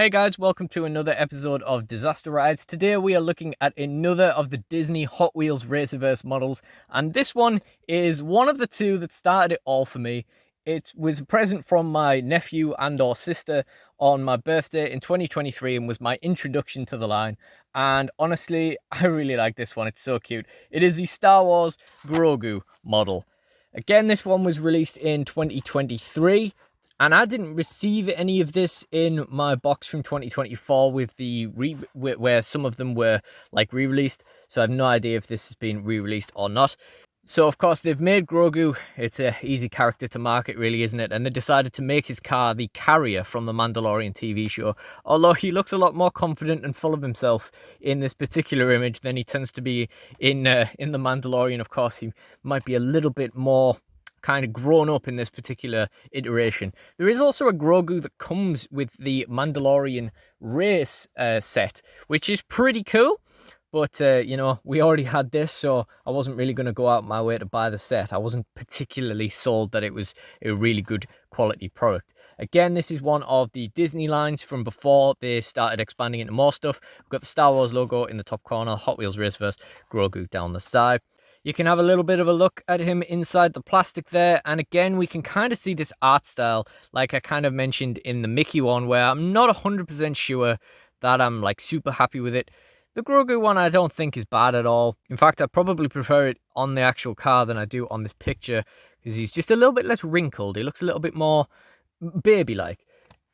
Hey guys, welcome to another episode of Disaster Rides. Today we are looking at another of the Disney Hot Wheels Racerverse models, and this one is one of the two that started it all for me. It was a present from my nephew and or sister on my birthday in 2023 and was my introduction to the line. And honestly, I really like this one. It's so cute. It is the Star Wars Grogu model. Again, this one was released in 2023. And I didn't receive any of this in my box from 2024 with the where some of them were like re-released. So I have no idea if this has been re-released or not. So of course they've made Grogu. It's an easy character to market, really, isn't it? And they decided to make his car the carrier from the Mandalorian TV show. Although he looks a lot more confident and full of himself in this particular image than he tends to be in the Mandalorian. Of course, he might be a little bit more kind of grown up in this particular iteration. There is also a Grogu that comes with the Mandalorian race set, which is pretty cool. But, you know, we already had this, so I wasn't really going to go out my way to buy the set. I wasn't particularly sold that it was a really good quality product. Again, this is one of the Disney lines from before they started expanding into more stuff. We've got the Star Wars logo in the top corner, Hot Wheels Racerverse, Grogu down the side. You can have a little bit of a look at him inside the plastic there. And again, we can kind of see this art style, like I kind of mentioned in the Mickey one, where I'm not 100% sure that I'm like super happy with it. The Grogu one I don't think is bad at all. In fact, I probably prefer it on the actual car than I do on this picture, because he's just a little bit less wrinkled. He looks a little bit more baby-like.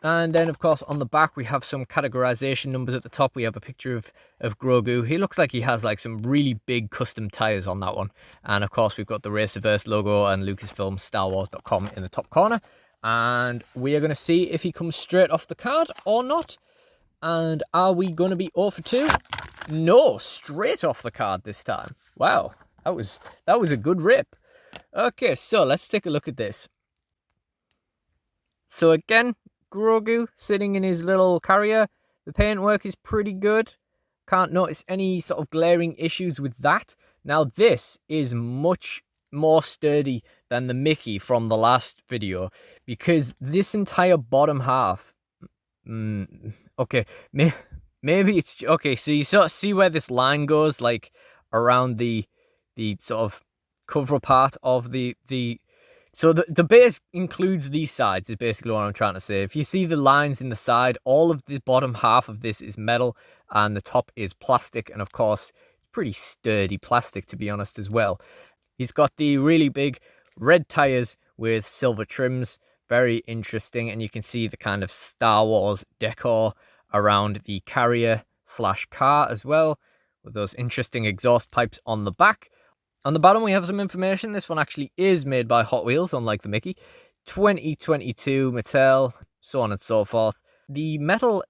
And then, of course, on the back, we have some categorization numbers at the top. We have a picture of Grogu. He looks like he has like some really big custom tires on that one. And, of course, we've got the Racerverse logo and Lucasfilm StarWars.com in the top corner. And we are going to see if he comes straight off the card or not. And are we going to be 0 for 2? No, straight off the card this time. Wow, that was a good rip. Okay, so let's take a look at this. So again, Grogu sitting in his little carrier. The paintwork is pretty good. Can't notice any sort of glaring issues with that. Now this is much more sturdy than the Mickey from the last video, because this entire bottom half, okay, maybe it's okay. So you sort of see where this line goes, like around the sort of cover part of the. So the base includes these sides, is basically what I'm trying to say. If you see the lines in the side, all of the bottom half of this is metal and the top is plastic. And of course, pretty sturdy plastic, to be honest, as well. He's got the really big red tires with silver trims. Very interesting. And you can see the kind of Star Wars decor around the carrier / car as well, with those interesting exhaust pipes on the back. On the bottom, we have some information. This one actually is made by Hot Wheels, unlike the Mickey. 2022 Mattel, so on and so forth. The metal,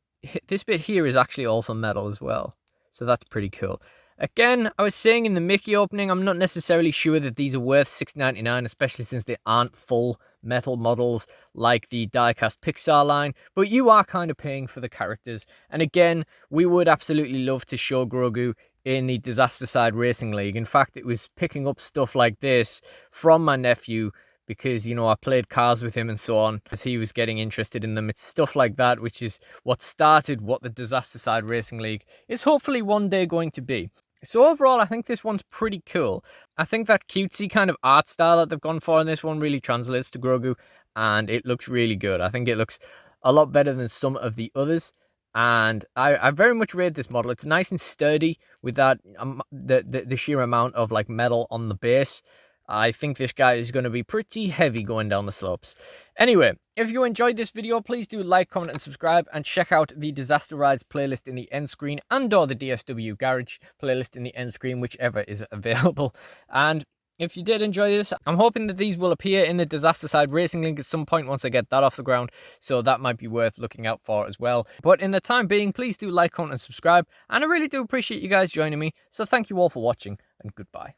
this bit here is actually also metal as well. So that's pretty cool. Again, I was saying in the Mickey opening, I'm not necessarily sure that these are worth $6.99, especially since they aren't full metal models like the Diecast Pixar line, but you are kind of paying for the characters. And again, we would absolutely love to show Grogu in the Disaster Side Racing League. In fact, it was picking up stuff like this from my nephew because, you know, I played cars with him and so on as he was getting interested in them. It's stuff like that, which is what started what the Disaster Side Racing League is hopefully one day going to be. So overall, I think this one's pretty cool. I think that cutesy kind of art style that they've gone for in this one really translates to Grogu, and it looks really good. I think it looks a lot better than some of the others, and I very much rate this model. It's nice and sturdy with that the sheer amount of like metal on the base. I think this guy is going to be pretty heavy going down the slopes. Anyway, if you enjoyed this video, please do like, comment, and subscribe, and check out the Disaster Rides playlist in the end screen and or the DSW Garage playlist in the end screen, whichever is available. And if you did enjoy this, I'm hoping that these will appear in the Disaster Side Racing Link at some point once I get that off the ground, so that might be worth looking out for as well. But in the time being, please do like, comment, and subscribe, and I really do appreciate you guys joining me, so thank you all for watching, and goodbye.